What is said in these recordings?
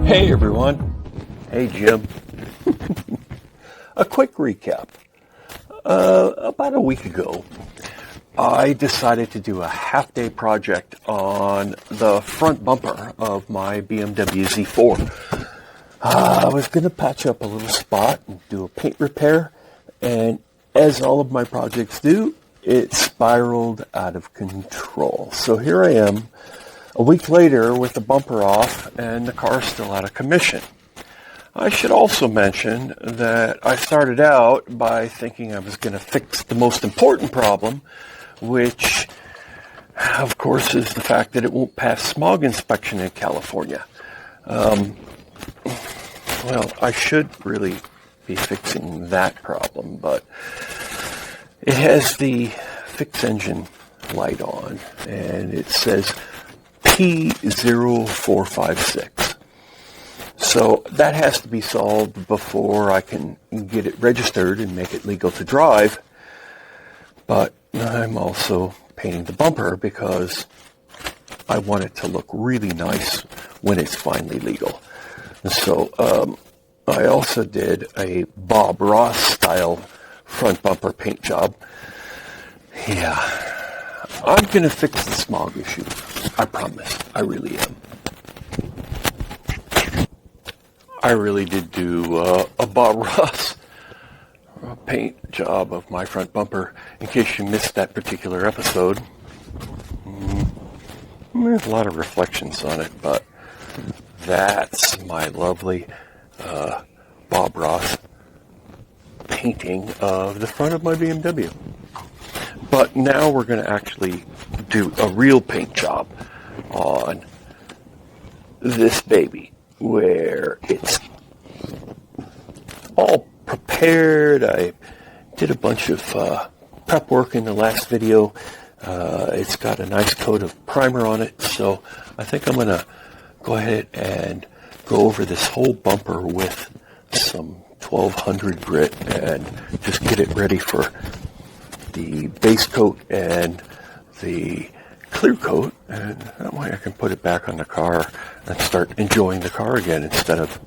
Hey everyone. Hey Jim. A quick recap. About a week ago, I decided to do a half-day project on the front bumper of my BMW Z4. I was going to patch up a little spot and do a paint repair, and as all of my projects do, it spiraled out of control. So here I am, a week later with the bumper off and the car still out of commission. I should also mention that I started out by thinking I was going to fix the most important problem, which, of course, is the fact that it won't pass smog inspection in California. Well, I should really be fixing that problem, but it has the fix engine light on, and it says P0456. So that has to be solved before I can get it registered and make it legal to drive. But I'm also painting the bumper because I want it to look really nice when it's finally legal. So I also did a Bob Ross style front bumper paint job. Yeah, I'm going to fix the smog issue. I promise. I really am. I really did do a Bob Ross paint job of my front bumper. In case you missed that particular episode, there's a lot of reflections on it, but that's my lovely Bob Ross painting of the front of my BMW. But now we're going to actually do a real paint job on this baby, where it's all prepared. I did a bunch of prep work in the last video. It's got a nice coat of primer on it, so I think I'm going to go ahead and go over this whole bumper with some 1200 grit and just get it ready for the base coat and the clear coat, and that way I can put it back on the car and start enjoying the car again instead of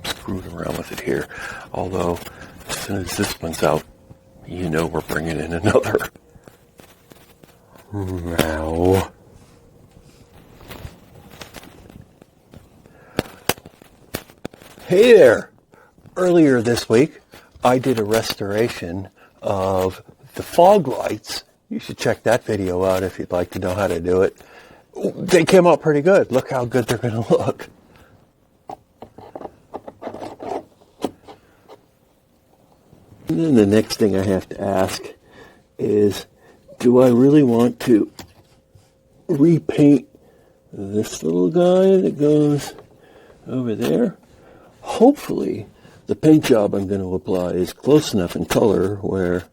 screwing around with it here. Although, as soon as this one's out, you know we're bringing in another. Now, hey there! Earlier this week, I did a restoration of the fog lights. You should check that video out if you'd like to know how to do it. They came out pretty good. Look how good they're going to look. And then the next thing I have to ask is, do I really want to repaint this little guy that goes over there? Hopefully, the paint job I'm going to apply is close enough in color where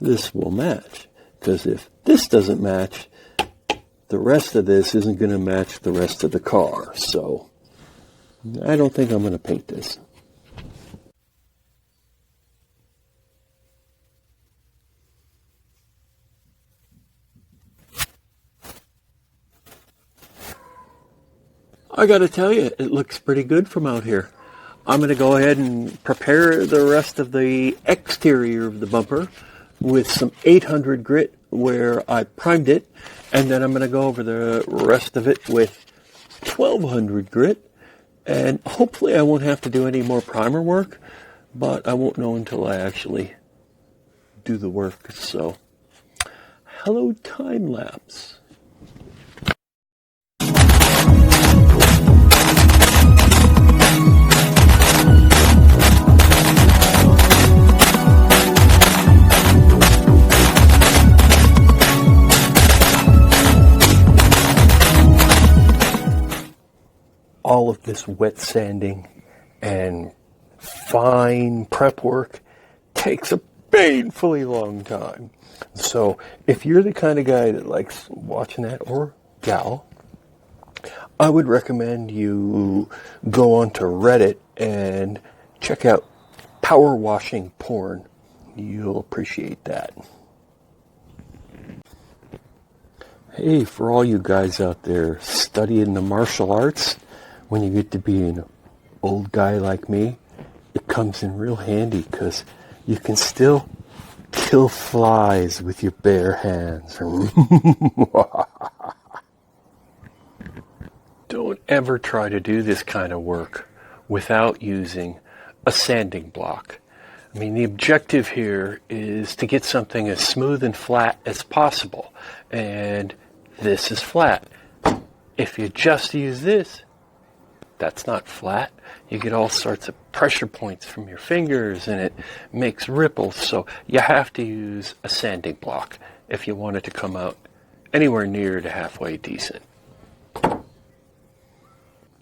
this will match. Because if this doesn't match, the rest of this isn't going to match the rest of the car. So I don't think I'm going to paint this. I got to tell you, it looks pretty good from out here. I'm going to go ahead and prepare the rest of the exterior of the bumper with some 800 grit where I primed it, and then I'm going to go over the rest of it with 1200 grit, and hopefully I won't have to do any more primer work, but I won't know until I actually do the work. So, hello time lapse. All of this wet sanding and fine prep work takes a painfully long time. So if you're the kind of guy that likes watching that, or gal, I would recommend you go onto Reddit and check out power washing porn. You'll appreciate that. Hey, for all you guys out there studying the martial arts, when you get to be in a old guy like me, it comes in real handy because you can still kill flies with your bare hands. Don't ever try to do this kind of work without using a sanding block. I mean, the objective here is to get something as smooth and flat as possible, and this is flat. If you just use this, that's not flat. You get all sorts of pressure points from your fingers, and it makes ripples, so you have to use a sanding block if you want it to come out anywhere near to halfway decent.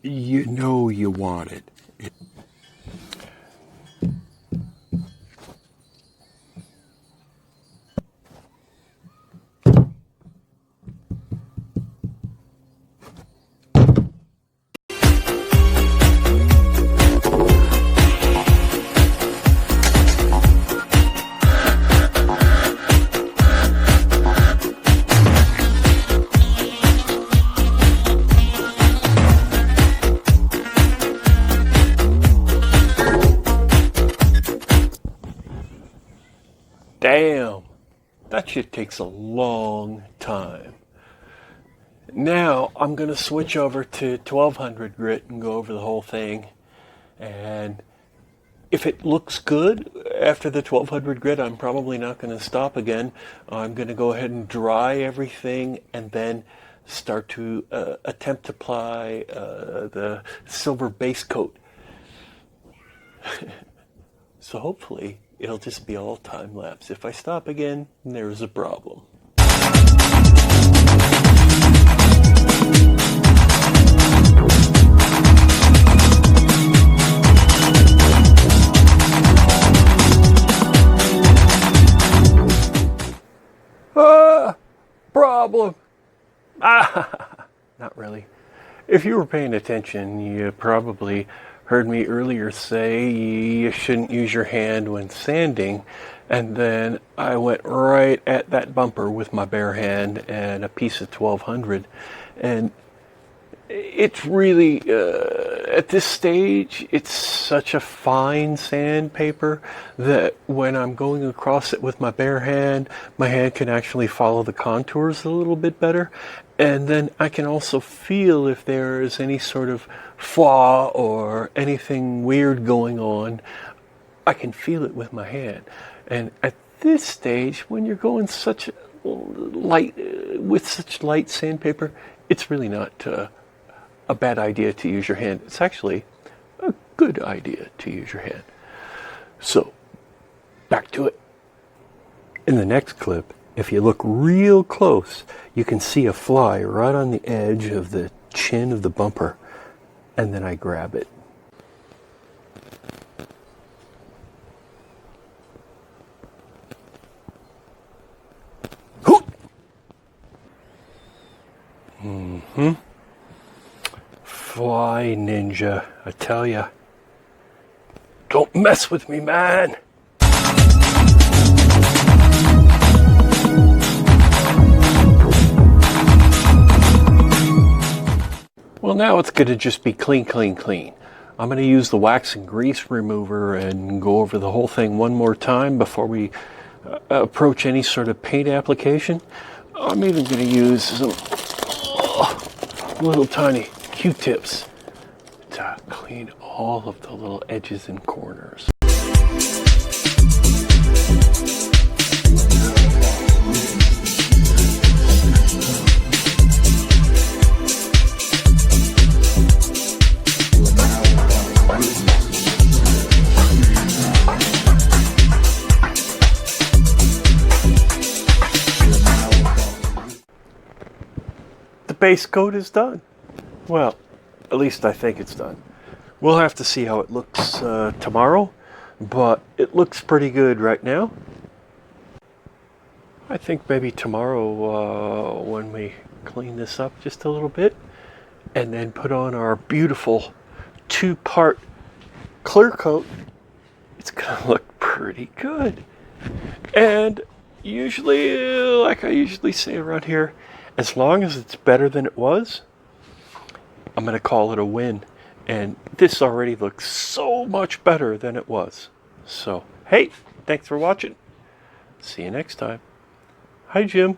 You know you want it. Damn, that shit takes a long time. Now I'm going to switch over to 1200 grit and go over the whole thing. And if it looks good after the 1200 grit, I'm probably not going to stop again. I'm going to go ahead and dry everything and then start to attempt to apply the silver base coat. So hopefully it'll just be all time lapse. If I stop again, there's a problem. Problem. Not really. If you were paying attention, you probably heard me earlier say you shouldn't use your hand when sanding, and then I went right at that bumper with my bare hand and a piece of 1200, and it's really at this stage it's such a fine sandpaper that when I'm going across it with my bare hand, my hand can actually follow the contours a little bit better, and then I can also feel if there is any sort of flaw or anything weird going on. I can feel it with my hand. And at this stage, when you're going such light with such light sandpaper, it's really not a bad idea to use your hand. It's actually a good idea to use your hand. So, back to it. In the next clip, if you look real close, you can see a fly right on the edge of the chin of the bumper, and then I grab it. Fly ninja, I tell ya. Don't mess with me, man. Well, now it's going to just be clean, clean, clean. I'm going to use the wax and grease remover and go over the whole thing one more time before we approach any sort of paint application. I'm even going to use some little tiny Q-tips to clean all of the little edges and corners. The base coat is done. Well, at least I think it's done. We'll have to see how it looks tomorrow, but it looks pretty good right now. I think maybe tomorrow when we clean this up just a little bit and then put on our beautiful two-part clear coat, it's gonna look pretty good. And usually, like I usually say around here, as long as it's better than it was, I'm going to call it a win. And this already looks so much better than it was. So, hey, thanks for watching. See you next time. Hi, Jim.